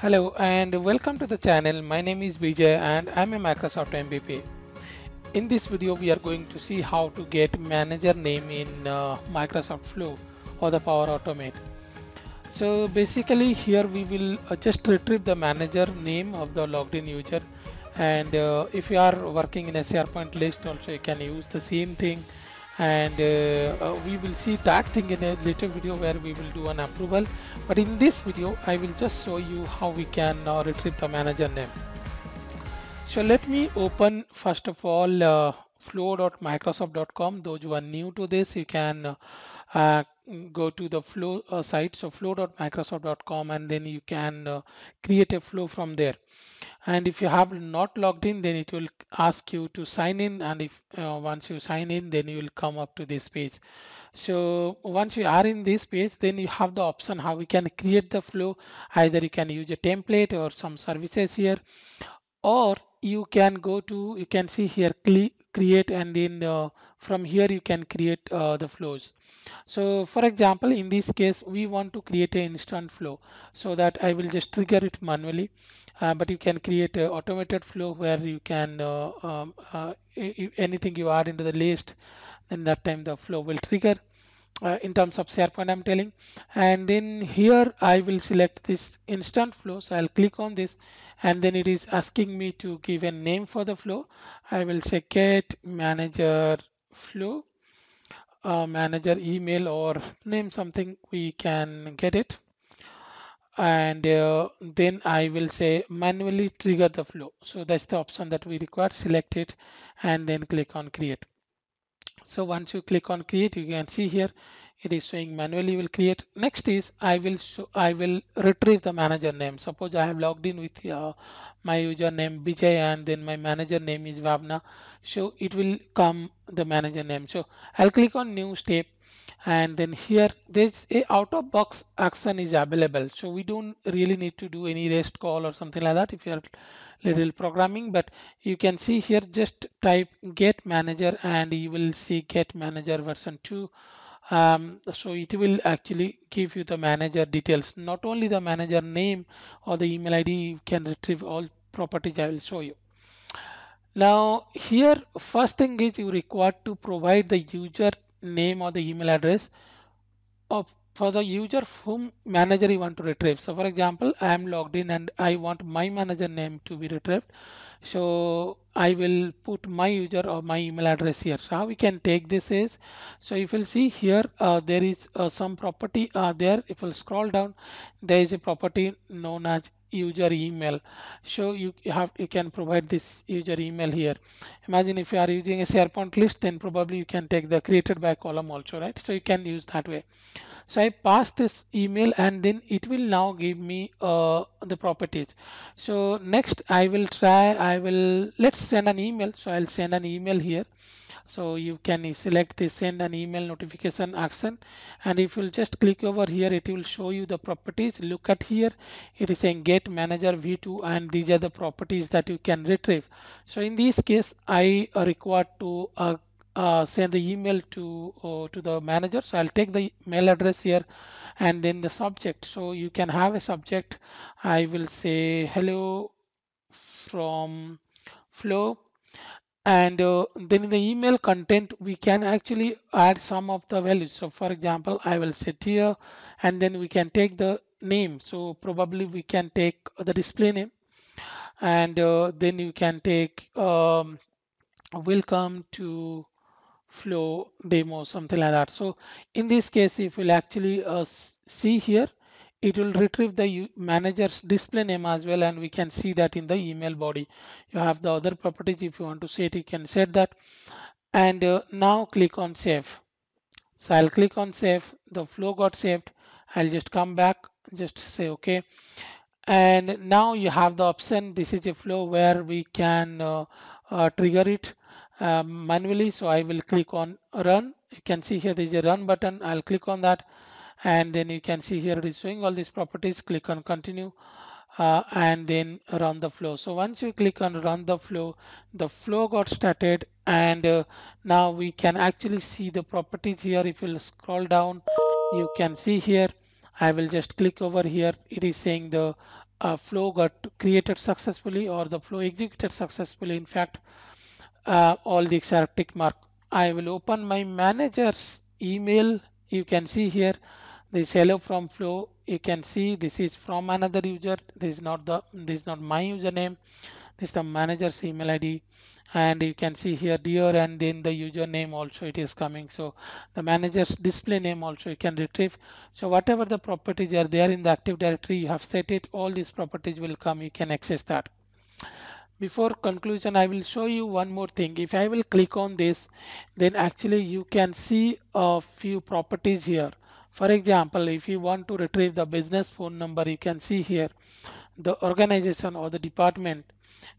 Hello and welcome to the channel. My name is Vijay and I'm a Microsoft MVP. In this video, we are going to see how to get manager name in Microsoft Flow or the Power Automate. So basically here we will just retrieve the manager name of the logged in user. And if you are working in a SharePoint list also, you can use the same thing. And we will see that thing in a later video where we will do an approval. But in this video, I will just show you how we can retrieve the manager name. So let me open first of all flow.microsoft.com. Those who are new to this, you can uh, go to the flow site. So flow.microsoft.com, and then you can create a flow from there. And if you have not logged in, then it will ask you to sign in. And if once you sign in, then you will come up to this page. So once you are in this page, then you have the option how we can create the flow. Either you can use a template or some services here, or you can go to, you can see here create, and then from here you can create the flows. So for example, in this case we want to create an instant flow, so that I will just trigger it manually. But you can create an automated flow where you can anything you add into the list, then that time the flow will trigger. In terms of SharePoint I'm telling. And then here I will select this instant flow, so I'll click on this, and then it is asking me to give a name for the flow. I will say get manager flow, manager email, or name something we can get it. And then I will say manually trigger the flow. So that's the option that we require. Select it and then click on create. So once you click on create, you can see here it is showing manually will create. Next is I will retrieve the manager name. Suppose I have logged in with my username Vijay, and then my manager name is Vavna. So it will come the manager name. So I'll click on new step, and then here there's a out of box action is available. So we don't really need to do any REST call or something like that if you're little programming. But you can see here, just type get manager and you will see get manager version 2. So it will actually give you the manager details, not only the manager name or the email ID. You can retrieve all properties I will show you. Now here, first thing is you require to provide the user name or the email address of for the user whom manager you want to retrieve. So for example, I am logged in and I want my manager name to be retrieved. So I will put my user or my email address here. So how we can take this is, so if you'll see here, there is some property there. If you'll scroll down, there is a property known as user email. So you can provide this user email here. Imagine if you are using a SharePoint list, then probably you can take the created by column also, right? So you can use that way. So I pass this email, and then it will now give me the properties. So next let's send an email. So I'll send an email here. So you can select the send an email notification action, and if you'll just click over here, it will show you the properties. Look at here, it is saying get manager v2, and these are the properties that you can retrieve. So in this case, I require to send the email to the manager. So I'll take the mail address here, and then the subject. So you can have a subject. I will say hello from Flow, and then in the email content we can actually add some of the values. So for example, I will set here, and then we can take the name. So probably we can take the display name, and then you can take welcome to flow demo, something like that. So in this case, if we'll actually see here, it will retrieve the manager's display name as well, and we can see that in the email body. You have the other properties. If you want to set, you can set that. And now click on save. So I'll click on save. The flow got saved. I'll just come back, just say okay. And now you have the option. This is a flow where we can trigger it manually. So I will click on run. You can see here there's a run button. I'll click on that, and then you can see here it is showing all these properties. Click on continue, and then run the flow. So once you click on run the flow got started, and now we can actually see the properties here. If you scroll down, you can see here, I will just click over here. It is saying the flow got created successfully or the flow executed successfully. In fact, all these are tick mark. I will open my manager's email. You can see here this hello from flow. You can see this is from another user. This is not my username. This is the manager's email ID, and you can see here dear, and then the username also it is coming. So the manager's display name also you can retrieve. So whatever the properties are there in the Active Directory, you have set it, all these properties will come, you can access that. Before conclusion, I will show you one more thing. If I will click on this, then actually you can see a few properties here. For example, if you want to retrieve the business phone number, you can see here the organization or the department,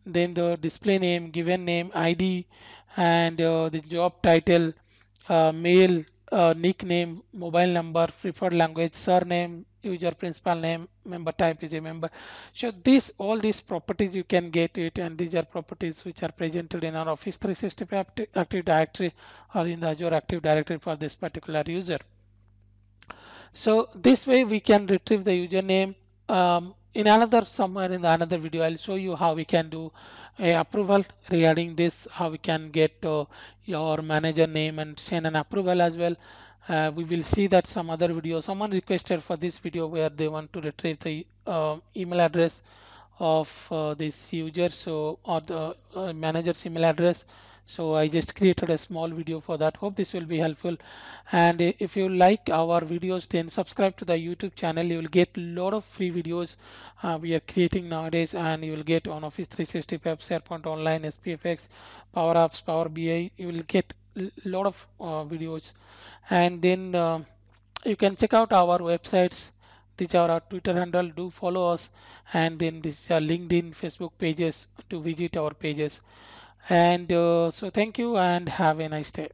then the display name, given name, ID, and the job title, mail, nickname, mobile number, preferred language, surname, user principal name, member type is a member. So this all these properties you can get it, and these are properties which are presented in our Office 365 Active Directory or in the Azure Active Directory for this particular user. So this way we can retrieve the username. In another somewhere in the another video, I'll show you how we can do a approval regarding this, how we can get your manager name and send an approval as well. We will see that some other video. Someone requested for this video where they want to retrieve the email address of this user, so or the manager's email address. So I just created a small video for that. Hope this will be helpful. And if you like our videos, then subscribe to the YouTube channel. You will get a lot of free videos we are creating nowadays, and you will get on Office 365, SharePoint Online, SPFx, Power Apps, Power BI. You will get a lot of videos. And then you can check out our websites. These are our Twitter handle. Do follow us, and then this LinkedIn, Facebook pages to visit our pages. And so thank you and have a nice day.